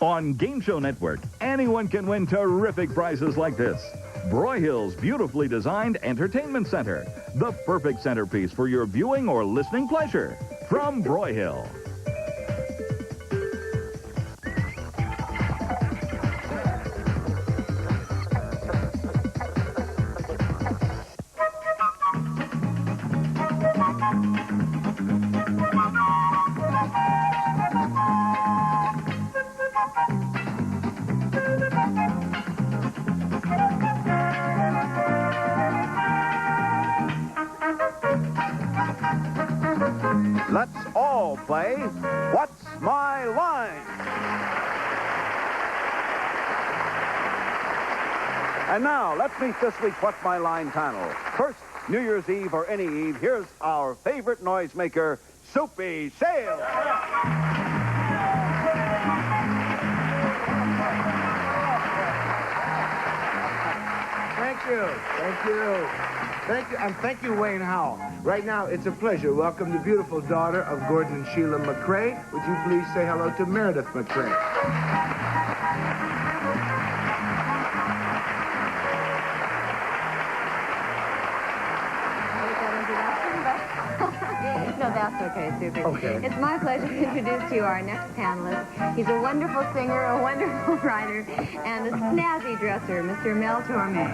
On Game Show Network, anyone can win terrific prizes like this. Broyhill's beautifully designed entertainment center. The perfect centerpiece for your viewing or listening pleasure. From Broyhill. Let's all play What's My Line? And now, let's meet this week's What's My Line panel. First, New Year's Eve or any eve, here's our favorite noisemaker, Soupy Sales. Thank you. Thank you. Thank you. And thank you, Wayne Howell. Right now, it's a pleasure. Welcome the beautiful daughter of Gordon and Sheila McCrae. Would you please say hello to Meredith McCrae? No, that's okay, Super. Okay. It's my pleasure to introduce to you our next panelist. He's a wonderful singer, a wonderful writer, and a snazzy dresser, Mr. Mel Torme.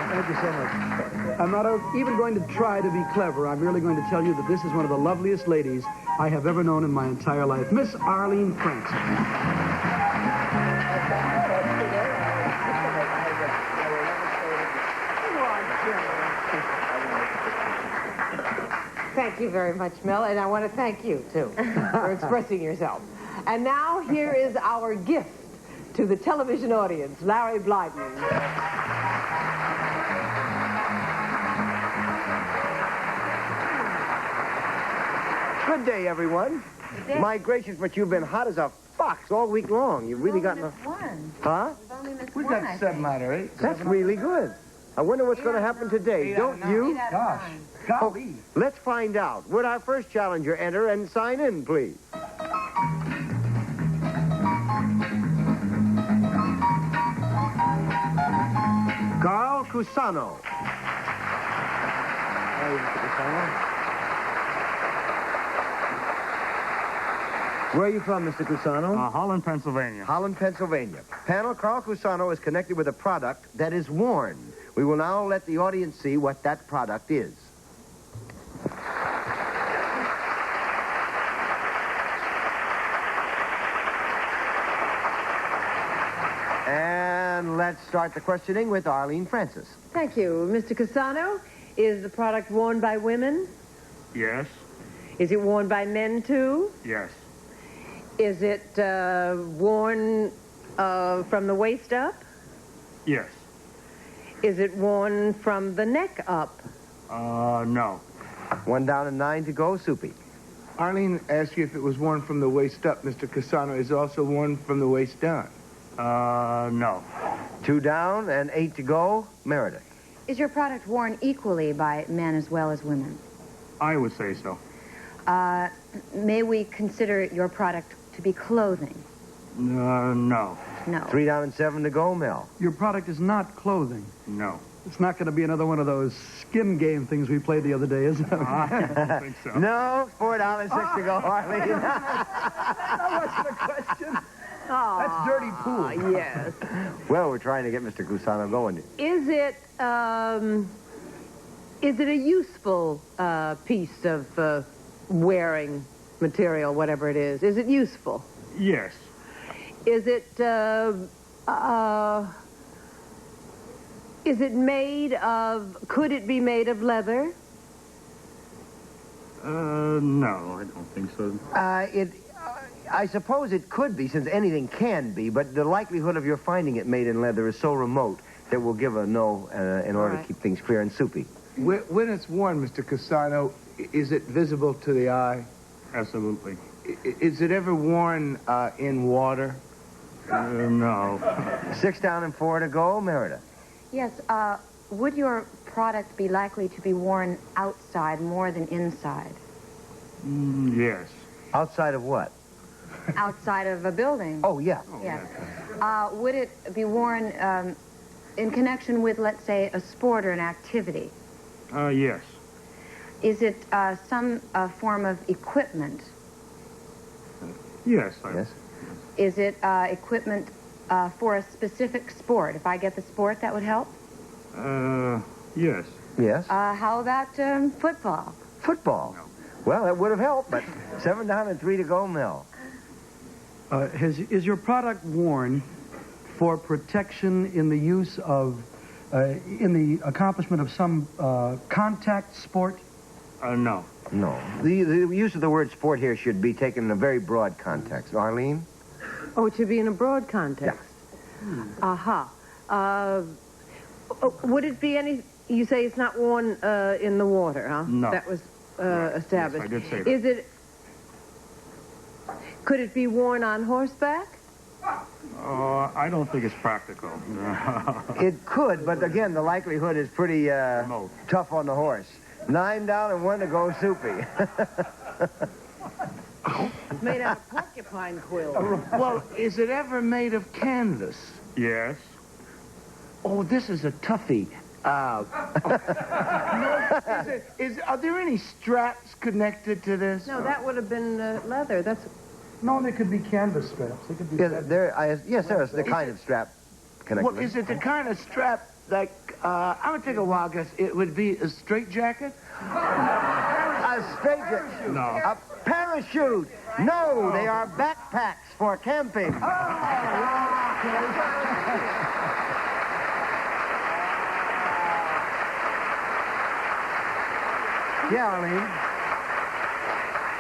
Thank you so much. I'm not even going to try to be clever. I'm really going to tell you that this is one of the loveliest ladies I have ever known in my entire life, Miss Arlene Francis. Thank you very much, Mel, and I want to thank you, too, for expressing yourself. And now, here is our gift to the television audience, Larry Blyden. Good day, everyone. Good day. My gracious, but you've been hot as a fox all week long. You've really gotten a... one. Huh? We've only missed We've one, got I 7 think. out of 8. That's really good. I wonder what's going to happen today. Don't you? Gosh. Golly. Let's find out. Would our first challenger enter and sign in, please? Carl Cusano. Where are you from, Mr. Cusano? Holland, Pennsylvania. Holland, Pennsylvania. Panel, Carl Cusano is connected with a product that is worn. We will now let the audience see what that product is. And let's start the questioning with Arlene Francis. Thank you. Mr. Casano, is the product worn by women? Yes. Is it worn by men, too? Yes. Is it worn from the waist up? Yes. Is it worn from the neck up? No. 1 down and 9 to go, Soupy. Arlene asked you if it was worn from the waist up. Mr. Casano is also worn from the waist down. No. 2 down and 8 to go, Meredith. Is your product worn equally by men as well as women? I would say so. May we consider your product to be clothing? No. No. 3 down and 7 to go, Mel. Your product is not clothing. No. It's not going to be another one of those skin game things we played the other day, is it? I don't think so. No, 4 down and 6 to go, Arlene. That wasn't a question. Oh, That's dirty pool. yes. Well, we're trying to get Mr. Cusano going. Is it a useful piece of wearing material, whatever it is? Is it useful? Yes. Is it made of, could it be made of leather? No, I don't think so. I suppose it could be, since anything can be, but the likelihood of your finding it made in leather is so remote that we'll give a no in order to keep things clear and Soupy. When it's worn, Mr. Casano, is it visible to the eye? Absolutely. Is it ever worn in water? No. 6 down and 4 to go, Meredith. Yes, would your product be likely to be worn outside more than inside? Yes. Outside of what? Outside of a building? Oh, yeah. Yeah. Would it be worn in connection with, let's say, a sport or an activity? Yes. Is it some form of equipment? Yes. Yes. Is it equipment for a specific sport? If I get the sport, that would help? Yes. Yes. How about football? Football. Well, that would have helped, but 7 down and 3 to go, Mel. Is your product worn for protection in the use of, in the accomplishment of some contact sport? No. No. The use of the word sport here should be taken in a very broad context. Arlene? Oh, it should be in a broad context. Aha. Would it be any... You say it's not worn in the water, huh? No. That was established. Yes, I did say that. Is it... Could it be worn on horseback? I don't think it's practical. It could, but again, the likelihood is pretty tough on the horse. 9 down and 1 to go, Soupy. It's made out of porcupine quill. Well, is it ever made of canvas? Yes. Oh, this is a toughie. Are there any straps connected to this? No, that would have been leather. That's... No, they could be canvas straps. They could be. Yes, there's the kind of strap connected. Well, is it the kind of strap like, I'm going to take a wild guess, it would be a straitjacket? A straitjacket? No. A parachute? No, they are backpacks for camping. Yeah, Arlene.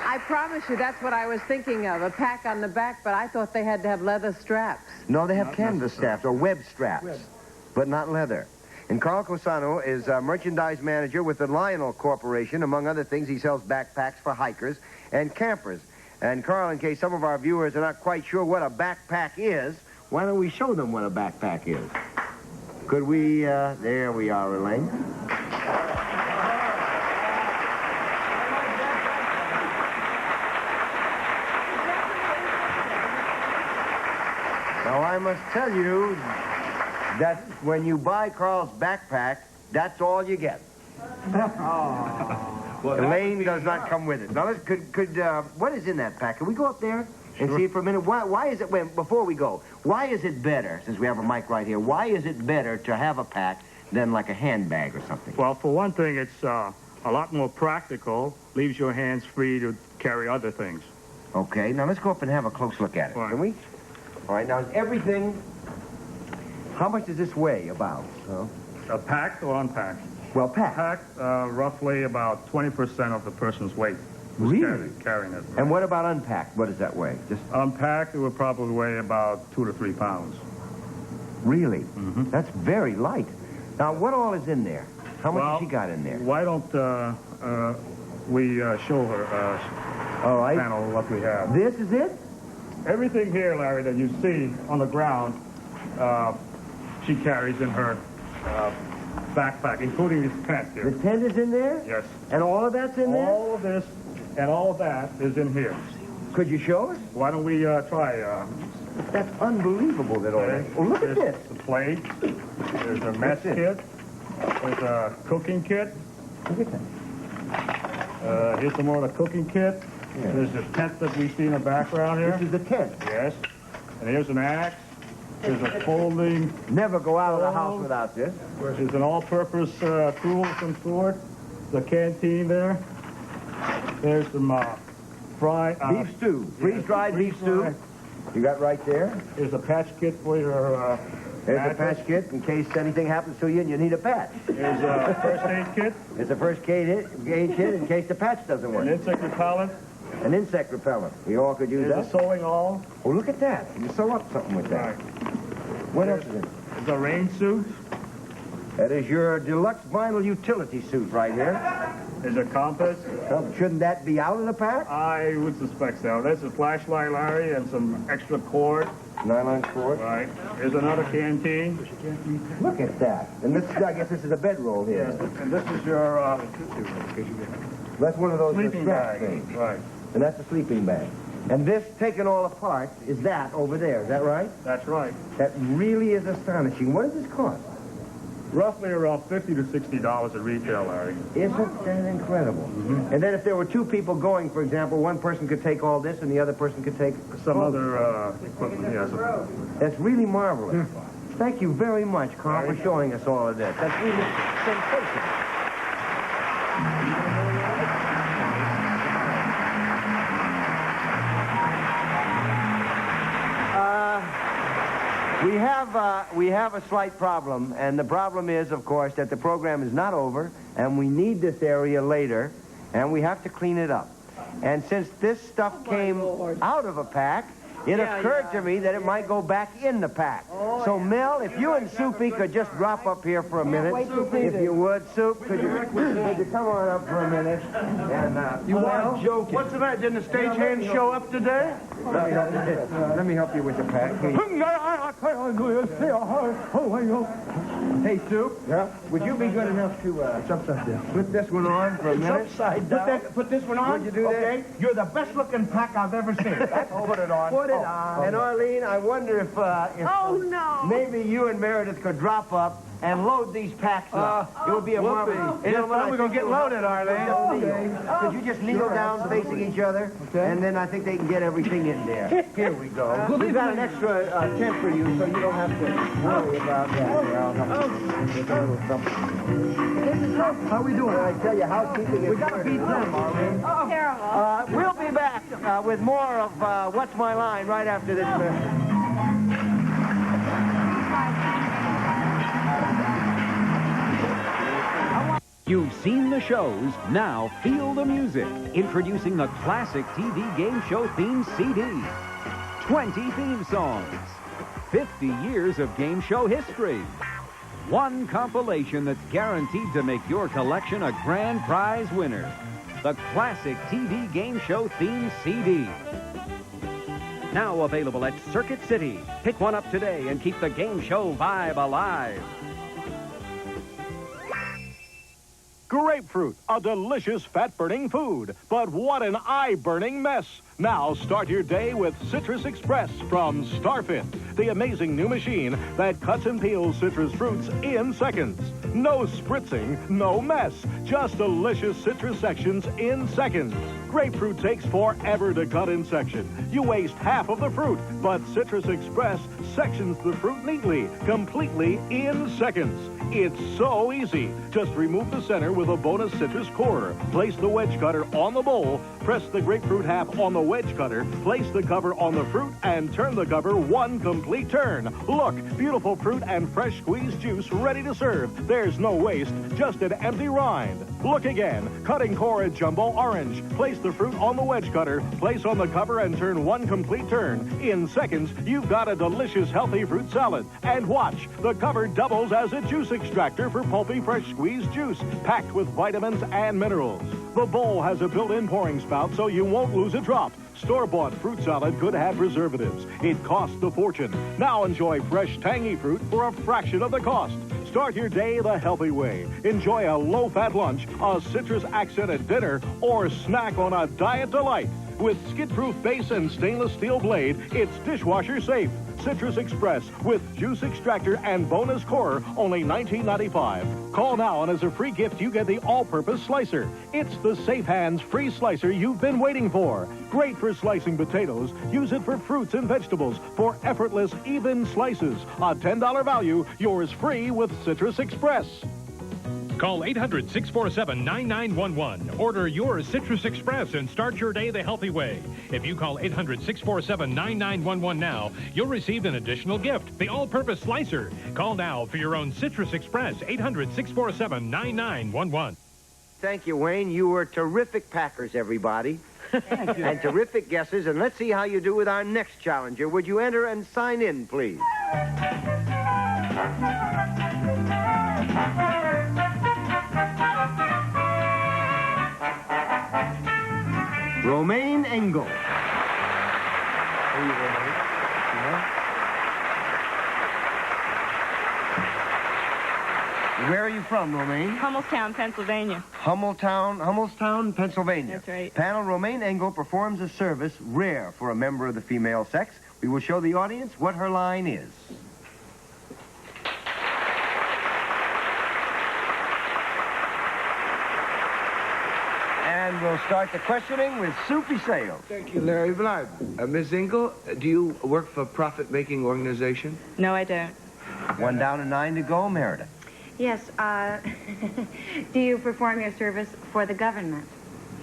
I promise you, that's what I was thinking of, a pack on the back, but I thought they had to have leather straps. No, they have canvas straps or web straps, but not leather. And Carl Cosano is a merchandise manager with the Lionel Corporation. Among other things, he sells backpacks for hikers and campers. And Carl, in case some of our viewers are not quite sure what a backpack is, why don't we show them what a backpack is? Could we, there we are, Elaine. Now, I must tell you that when you buy Carl's backpack, that's all you get. Elaine does not come with it. Now, what is in that pack? Can we go up there and see it for a minute? Why is it, before we go, why is it better, since we have a mic right here, why is it better to have a pack than like a handbag or something? Well, for one thing, it's a lot more practical, leaves your hands free to carry other things. Okay, now let's go up and have a close look at it, Right. can we? All right, now, is everything, how much does this weigh, about? Packed or unpacked? Well, packed. Packed, roughly about 20% of the person's weight. Really? Carrying it. And what about unpacked? What does that weigh? Just Unpacked, it would probably weigh about 2 to 3 pounds. really? Mm-hmm. That's very light. Now, what all is in there? How much has she got in there? Why don't we show her All right. panel what we have? This is it? Everything here, Larry, that you see on the ground, she carries in her backpack, including this tent here. The tent is in there? Yes. And all of that's in there? All of this and all of that is in here. Could you show us? Why don't we try? That's unbelievable that all that. Oh, look at There's this. the plate. There's a mess What's kit. this? There's a cooking kit. Look at that. Here's some more of the cooking kit. Yeah. There's the tent that we see in the background here. This is the tent. Yes. And here's an axe. There's a folding. Never go out of the house without this. There's an all-purpose tool of some sort. The canteen there. There's some Beef stew. Freeze-dried beef stew. freeze-dried. You got right there. There's a patch kit for your There's a mattress. patch kit in case anything happens to you and you need a patch. There's a first aid kit. It's a first aid kit in case the patch doesn't An work. insect repellent. An insect repellent. We all could use There's a that. sewing awl. Oh, look at that. You sew up something with that. Right. What else is in it? There's a rain suit. That is your deluxe vinyl utility suit right here. There's a compass. Well, shouldn't that be out of the pack? I would suspect so. There's a flashlight, Larry, and some extra cord. Nylon cord. Right. Here's another canteen. Look at that. And this, I guess this is a bedroll here. Yes, and this is your That's one of those sleeping strap bag. things. Right. And that's a sleeping bag. And this, taken all apart, is that over there. Is that right? That's right. That really is astonishing. What does this cost? Roughly around $50 to $60 at retail, Larry. Isn't that incredible? And then if there were two people going, for example, one person could take all this and the other person could take Some other equipment, yes. That's really marvelous. Thank you very much, Carl, for showing us all of this. That's really sensational. We have a slight problem, and the problem is, of course, that the program is not over, and we need this area later, and we have to clean it up. And since this stuff came out of a pack, it occurred to me that it might go back in the pack. So, Mel, if you and Soupy could just drop up here for a minute, if you would. Soup, could you come on up for a minute? And, You are joking. What's the matter? Didn't the stagehand show up today? Let me help you with the pack. Hey, Soup. Yeah? Would you be good enough to put this one on for a minute? Upside down. Put this one on? Would you do that? Okay. You're the best-looking pack I've ever seen. Put it on. Put it on. And Arlene, I wonder if Oh, no. maybe you and Meredith could drop up and load these packs up. It would be a marvelous. We're going to get loaded, Arlene. Could you just kneel down facing each other? Okay. And then I think they can get everything in there. Here we go. We've got an extra tent for you, so you don't have to worry about that. Here, I'll help you. There's a little something. How we doing? I tell you, housekeeping is... We got to beat them, Arlene. Oh, terrible. We'll be back with more of What's My Line right after this message. You've seen the shows, now feel the music. Introducing the classic TV game show theme CD. 20 theme songs. 50 years of game show history. One compilation that's guaranteed to make your collection a grand prize winner. The classic TV game show theme CD. Now available at Circuit City. Pick one up today and keep the game show vibe alive. Grapefruit, a delicious fat-burning food, but what an eye-burning mess. Now start your day with Citrus Express from Starfit, the amazing new machine that cuts and peels citrus fruits in seconds. No spritzing, no mess, just delicious citrus sections in seconds. Grapefruit takes forever to cut in section. You waste half of the fruit, but Citrus Express sections the fruit neatly, completely in seconds. It's so easy. Just remove the center with a bonus citrus core. Place the wedge cutter on the bowl. Press the grapefruit half on the wedge cutter. Place the cover on the fruit and turn the cover one complete turn. Look, beautiful fruit and fresh squeezed juice ready to serve. There's no waste, just an empty rind. Look again. Cutting core at jumbo orange. Place the fruit on the wedge cutter. Place on the cover and turn one complete turn. In seconds, you've got a delicious healthy fruit salad. And watch, the cover doubles as a juice extractor for pulpy fresh squeezed juice, packed with vitamins and minerals. The bowl has a built-in pouring spout so you won't lose a drop. Store-bought fruit salad could have preservatives. It costs a fortune. Now enjoy fresh, tangy fruit for a fraction of the cost. Start your day the healthy way. Enjoy a low-fat lunch, a citrus-accented dinner, or snack on a diet delight. With skid-proof base and stainless steel blade, it's dishwasher safe. Citrus Express with juice extractor and bonus core, only $19.95. Call now, and as a free gift, you get the all-purpose slicer. It's the Safe Hands free slicer you've been waiting for. Great for slicing potatoes. Use it for fruits and vegetables for effortless, even slices. A $10 value, yours free with Citrus Express. Call 800-647-9911. Order your Citrus Express and start your day the healthy way. If you call 800-647-9911 now, you'll receive an additional gift, the all-purpose slicer. Call now for your own Citrus Express, 800-647-9911. Thank you, Wayne. You were terrific packers, everybody. Thank you. And terrific guesses. And let's see how you do with our next challenger. Would you enter and sign in, please? Romaine Engel. Where are you from, Romaine? Hummelstown, Pennsylvania. Hummelstown, Pennsylvania. That's right. Panel, Romaine Engel performs a service rare for a member of the female sex. We will show the audience what her line is. And we'll start the questioning with Soupy Sales. Thank you, Larry Blythe. Miss Engel, do you work for a profit-making organization? No, I don't. 1 down and 9 to go, Meredith. Yes, do you perform your service for the government?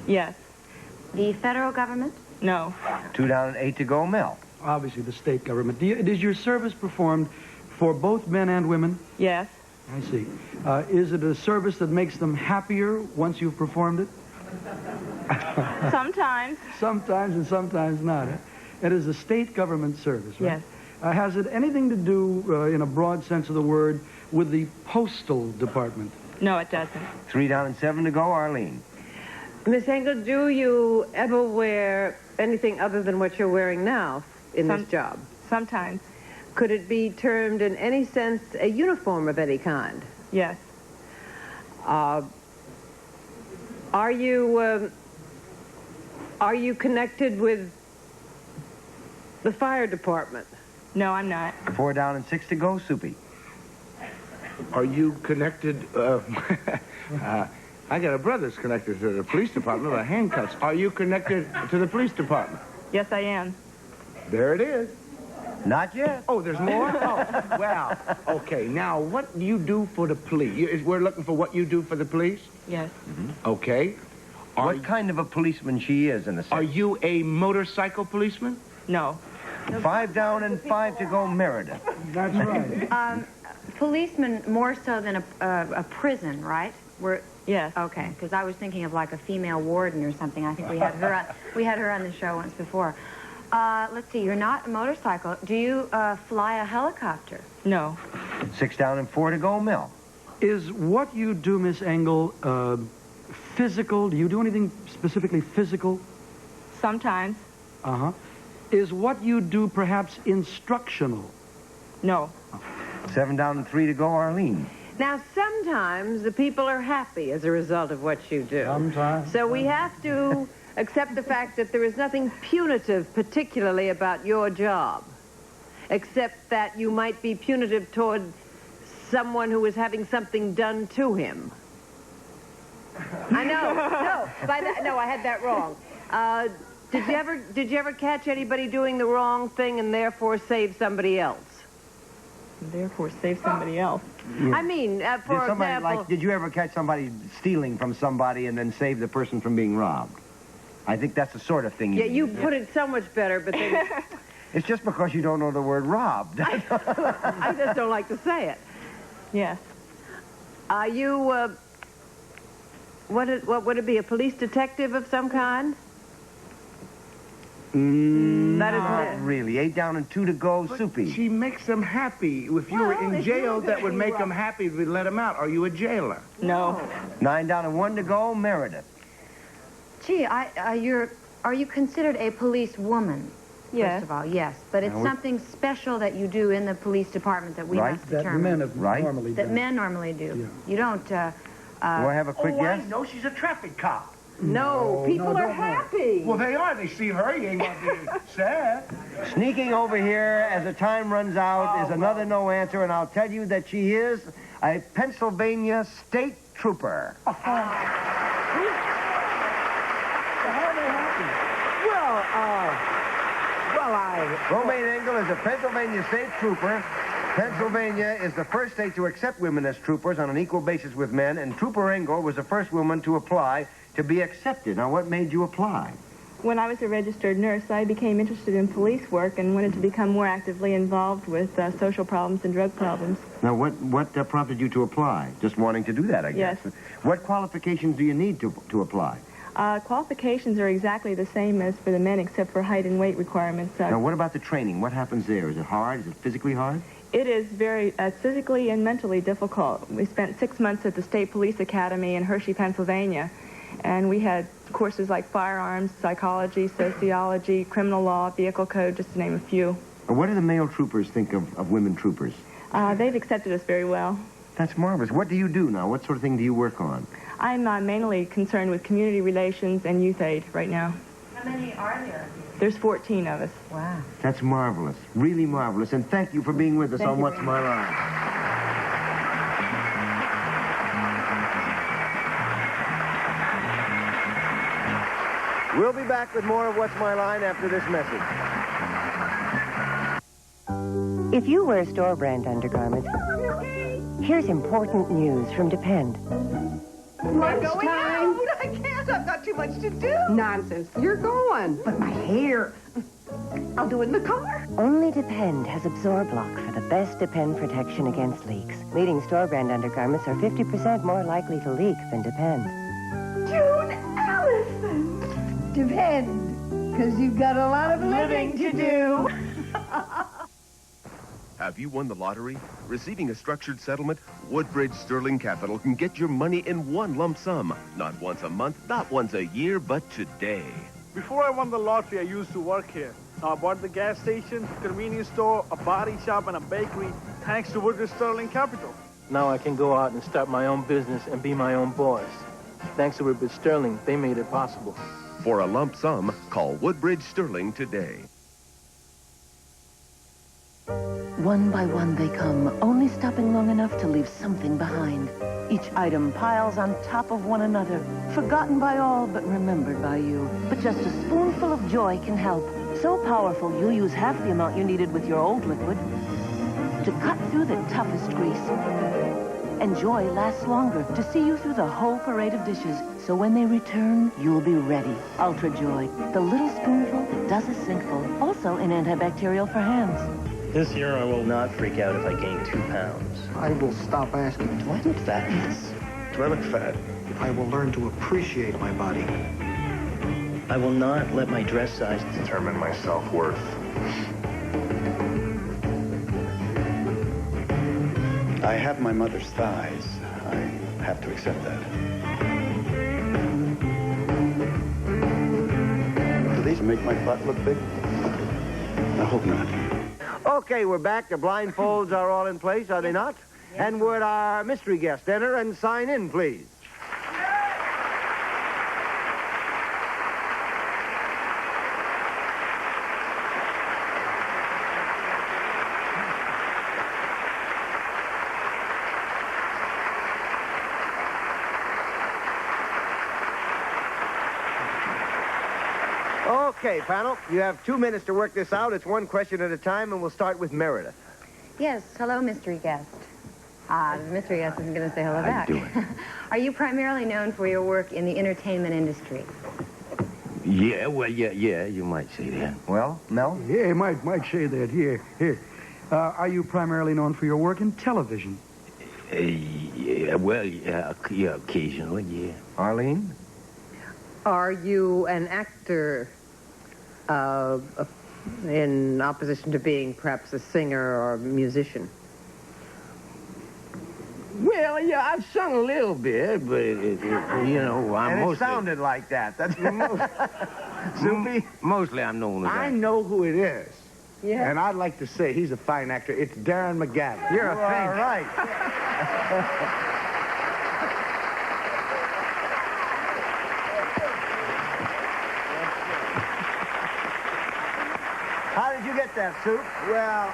Yes. The federal government? No. 2 down and 8 to go, Mel. Obviously, the state government. Is your service performed for both men and women? Yes. I see. Is it a service that makes them happier once you've performed it? Sometimes. Sometimes and sometimes not. It is a state government service, right? Yes. Has it anything to do, in a broad sense of the word, with the postal department? No, it doesn't. 3 down and 7 to go, Arlene. Miss Engel, do you ever wear anything other than what you're wearing now in this job? Sometimes. Could it be termed in any sense a uniform of any kind? Yes. Are you connected with the fire department? No, I'm not. 4 down and 6 to go, Soupy. Are you connected? I got a brother that's connected to the police department with handcuffs. Are you connected to the police department? Yes, I am. There it is. Not yet. Oh, there's more? Oh, well, okay. Now, what do you do for the police? We're looking for what you do for the police? Yes. Okay. What kind of a policeman she is, in a sense. Are you a motorcycle policeman? No. 5 down and 5 to go, Meredith. That's right. Policeman more so than a prison, right? Yes. Okay, because I was thinking of like a female warden or something. I think we had her on the show once before. Let's see, you're not a motorcycle. Do you fly a helicopter? No. 6 down and 4 to go, Mel. Is what you do, Miss Engel, physical? Do you do anything specifically physical? Sometimes. Uh-huh. Is what you do perhaps instructional? No. 7 down and 3 to go, Arlene. Now, sometimes the people are happy as a result of what you do. Sometimes. So we have to accept the fact that there is nothing punitive particularly about your job, except that you might be punitive toward someone who is having something done to him. I know. No, I had that wrong. Did you ever catch anybody doing the wrong thing and therefore save somebody else? Therefore, save somebody else. Yeah. I mean, for example... Did you ever catch somebody stealing from somebody and then save the person from being robbed? I think that's the sort of thing you you put it so much better, but then... It's just because you don't know the word robbed. I just don't like to say it. Yes. Are you, what would it be, a police detective of some kind? That Not really. 8 down and 2 to go, Soupy. She makes them happy. If you were in jail, that would make them happy if we let them out. Are you a jailer? No. 9 down and 1 to go, Meredith. Gee, are you considered a police woman? Yes. First of all, yes. But it's something special that you do in the police department that we must determine. That men have normally That done. men normally do. Yeah. You don't, Do I have a quick guess? I know she's a traffic cop. No, people are happy. Well, they are. They see her. You ain't going to be sad. Sneaking over here as the time runs out is another no answer, and I'll tell you that she is a Pennsylvania state trooper. Romaine Engel is a Pennsylvania state trooper. Pennsylvania is the first state to accept women as troopers on an equal basis with men, and Trooper Engel was the first woman to apply to be accepted. Now, what made you apply? When I was a registered nurse, I became interested in police work and wanted to become more actively involved with social problems and drug problems. Now, what prompted you to apply? Just wanting to do that, I guess. Yes. What qualifications do you need to apply? Qualifications are exactly the same as for the men, except for height and weight requirements. Now, what about the training? What happens there? Is it hard? Is it physically hard? It is very physically and mentally difficult. We spent 6 months at the State Police Academy in Hershey, Pennsylvania, and we had courses like firearms, psychology, sociology, criminal law, vehicle code, just to name a few. What do the male troopers think of women troopers? They've accepted us very well. That's marvelous. What do you do now? What sort of thing do you work on? I'm mainly concerned with community relations and youth aid right now. How many are there? There's 14 of us. Wow. That's marvelous. Really marvelous. And thank you for being with us on What's My Line. We'll be back with more of What's My Line after this message. If you wear store-brand undergarments, here's important news from Depend. Lunchtime. I can't. I've got too much to do. Nonsense. You're going. But my hair. I'll do it in the car. Only Depend has Absorblock for the best Depend protection against leaks. Leading store-brand undergarments are 50% more likely to leak than Depend. June Allison. Depend. Because you've got a lot of living to do. Have you won the lottery? Receiving a structured settlement? Woodbridge Sterling Capital can get your money in one lump sum. Not once a month, not once a year, but today. Before I won the lottery, I used to work here. Now I bought the gas station, convenience store, a body shop, and a bakery, thanks to Woodbridge Sterling Capital. Now I can go out and start my own business and be my own boss. Thanks to Woodbridge Sterling, they made it possible. For a lump sum, call Woodbridge Sterling today. One by one they come, only stopping long enough to leave something behind. Each item piles on top of one another, forgotten by all but remembered by you. But just a spoonful of joy can help. So powerful, you'll use half the amount you needed with your old liquid to cut through the toughest grease. And joy lasts longer to see you through the whole parade of dishes. So when they return, you'll be ready. Ultra Joy, the little spoonful that does a sinkful. Also an antibacterial for hands. This year, I will not freak out if I gain 2 pounds. I will stop asking, do I look fat? Yes. Do I look fat? I will learn to appreciate my body. I will not let my dress size determine my self-worth. I have my mother's thighs. I have to accept that. Do these make my butt look big? I hope not. Okay, we're back. The blindfolds are all in place, are they not? Yes. And would our mystery guest enter and sign in, please? Okay, panel, you have 2 minutes to work this out. It's one question at a time, and we'll start with Meredith. Yes, hello, mystery guest. The mystery guest isn't going to say hello back. How you doing? Are you primarily known for your work in the entertainment industry? Yeah, well, yeah, you might say that. Well, Mel? Yeah, might say that. Here. Are you primarily known for your work in television? Yeah, well, yeah, occasionally, yeah. Arlene? Are you an actor in opposition to being perhaps a singer or a musician? Well, yeah, I've sung a little bit, but, you know, I'm and mostly... it sounded like that. That's Soupy? Mostly I'm known as I that. know who it is. Yeah. And I'd like to say he's a fine actor. It's Darren McGavin. You're a all fink. right. How did you get that, Soup? Well,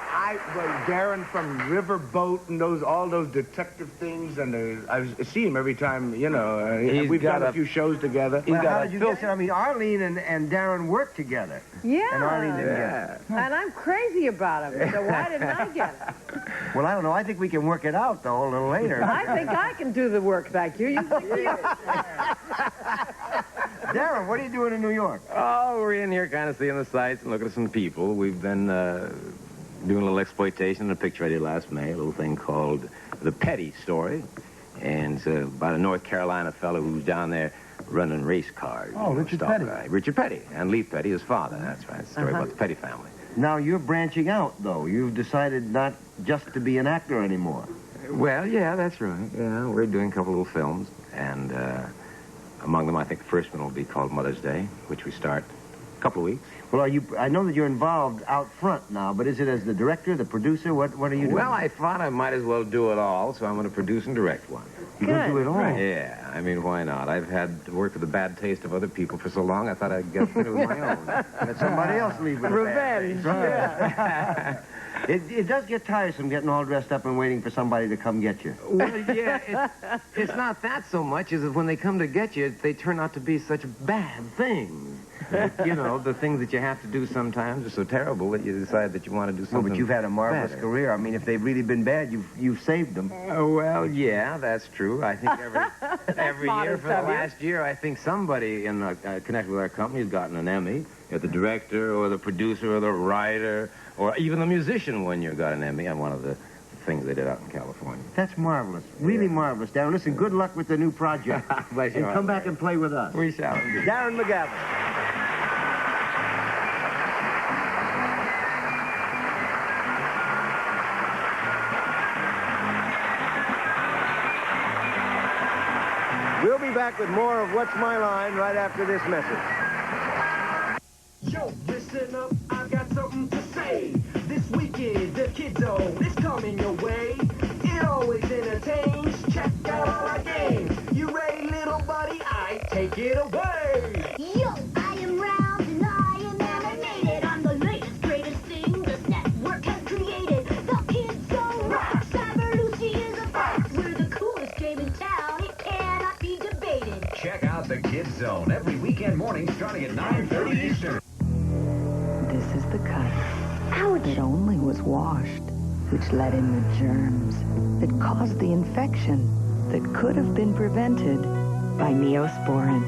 Darren from Riverboat and all those detective things, and I see him every time, you know. We've done a few shows together. Well, how did you get that? I mean, Arlene and Darren worked together. Yeah. And Arlene didn't get it. And I'm crazy about him, so why didn't I get it? Well, I don't know. I think we can work it out, though, a little later. I think I can do the work back here. You think you? Darren, what are you doing in New York? Oh, we're in here kind of seeing the sights and looking at some people. We've been doing a little exploitation in a picture I did last May, a little thing called The Petty Story. And it's about a North Carolina fellow who's down there running race cars. Oh, Richard Petty. Richard Petty. And Lee Petty, his father. That's right. It's a story about the Petty family. Now, you're branching out, though. You've decided not just to be an actor anymore. Well, yeah, that's right. Yeah, we're doing a couple little films. And among them, I think the first one will be called Mother's Day, which we start couple of weeks. Well, I know that you're involved out front now, but is it as the director, the producer? What are you doing? Well, I thought I might as well do it all, so I'm going to produce and direct one. You're going to do it all? Yeah, I mean, why not? I've had to work with the bad taste of other people for so long, I thought I'd get rid of my own. Let somebody else leave with Revenge. Yeah. It does get tiresome getting all dressed up and waiting for somebody to come get you. Well, yeah, it's not that so much as when they come to get you, they turn out to be such bad things. You know, the things that you have to do sometimes are so terrible that you decide that you want to do something. Well, but you've had a marvelous career. I mean, if they've really been bad, you've saved them. Well, yeah, that's true. I think every year for the last year, I think somebody in connected with our company has gotten an Emmy. The director or the producer or the writer or even the musician one year got an Emmy on one of the things they did out in California. That's marvelous. Really marvelous. Darren, listen, good luck with the new project. Bless you. And come back and play with us. We shall. Darren McGavin. We'll be back with more of What's My Line right after this message. Yo, listen up, I've got something to say. This weekend, the Kid Zone is coming your way. It always entertains. Check out all our games. You ready, little buddy? I take it away. Yo, I am round and I am animated. I'm the latest, greatest thing this network has created. The Kid Zone rocks. Cyberlucy is a fact. We're the coolest game in town. It cannot be debated. Check out the Kid Zone every weekend morning starting at 9:30 Eastern. This is the cut that only was washed, which let in the germs that caused the infection that could have been prevented by Neosporin.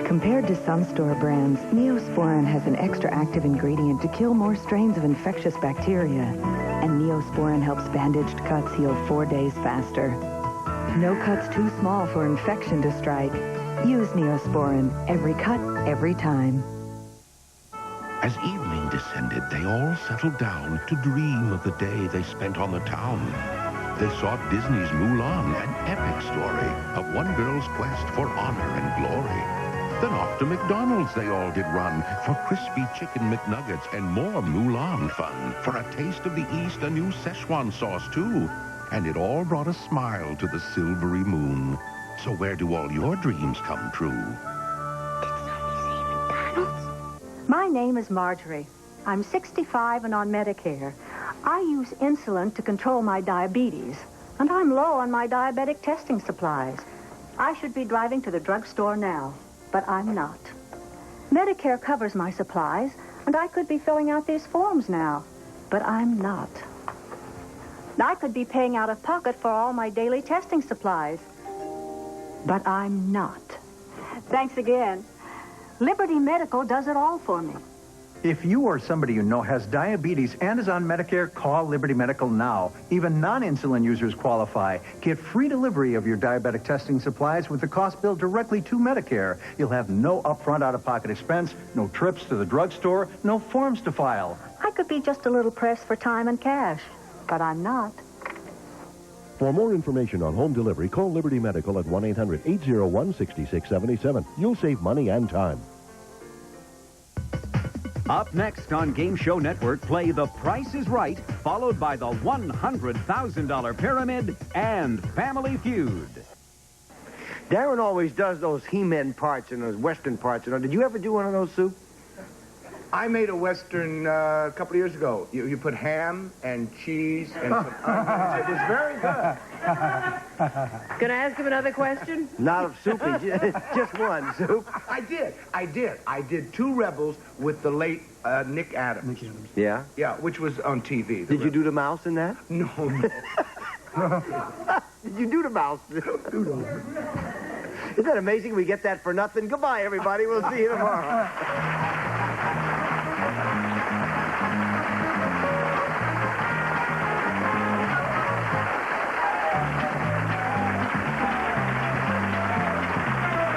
Compared to some store brands, Neosporin has an extra active ingredient to kill more strains of infectious bacteria. And Neosporin helps bandaged cuts heal 4 days faster. No cuts too small for infection to strike. Use Neosporin. Every cut, every time. As evening descended, they all settled down to dream of the day they spent on the town. They saw Disney's Mulan, an epic story of one girl's quest for honor and glory. Then off to McDonald's they all did run for crispy chicken McNuggets and more Mulan fun. For a taste of the East, a new Szechuan sauce, too. And it all brought a smile to the silvery moon. So where do all your dreams come true? My name is Marjorie. I'm 65 and on Medicare. I use insulin to control my diabetes, and I'm low on my diabetic testing supplies. I should be driving to the drugstore now, but I'm not. Medicare covers my supplies, and I could be filling out these forms now, but I'm not. I could be paying out of pocket for all my daily testing supplies, but I'm not. Thanks again. Liberty Medical does it all for me. If you or somebody you know has diabetes and is on Medicare, call Liberty Medical now. Even non-insulin users qualify. Get free delivery of your diabetic testing supplies with the cost billed directly to Medicare. You'll have no upfront out-of-pocket expense, no trips to the drugstore, no forms to file. I could be just a little pressed for time and cash, but I'm not. For more information on home delivery, call Liberty Medical at 1-800-801-6677. You'll save money and time. Up next on Game Show Network, play The Price is Right, followed by the $100,000 Pyramid and Family Feud. Darren always does those He-Men parts and those Western parts. Did you ever do one of those, Sue? I made a Western a couple of years ago. You put ham and cheese and some onions. It was very good. Can I ask him another question? Not of Soupy, just one, Soup. I did 2 Rebels with the late Nick Adams. Yeah? Yeah, which was on TV. Did you do the mouse in that? No. Did you do the mouse? Isn't that amazing? We get that for nothing. Goodbye, everybody. We'll see you tomorrow.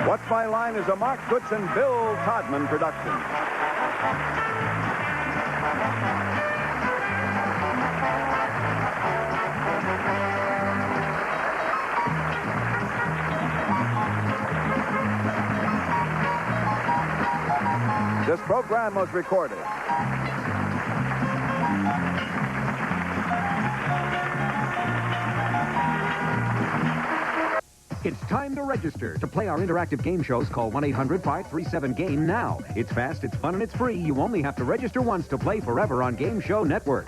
What's My Line is a Mark Goodson, Bill Todman production. This program was recorded. It's time to register. To play our interactive game shows, call 1-800-537-GAME now. It's fast, it's fun, and it's free. You only have to register once to play forever on Game Show Network.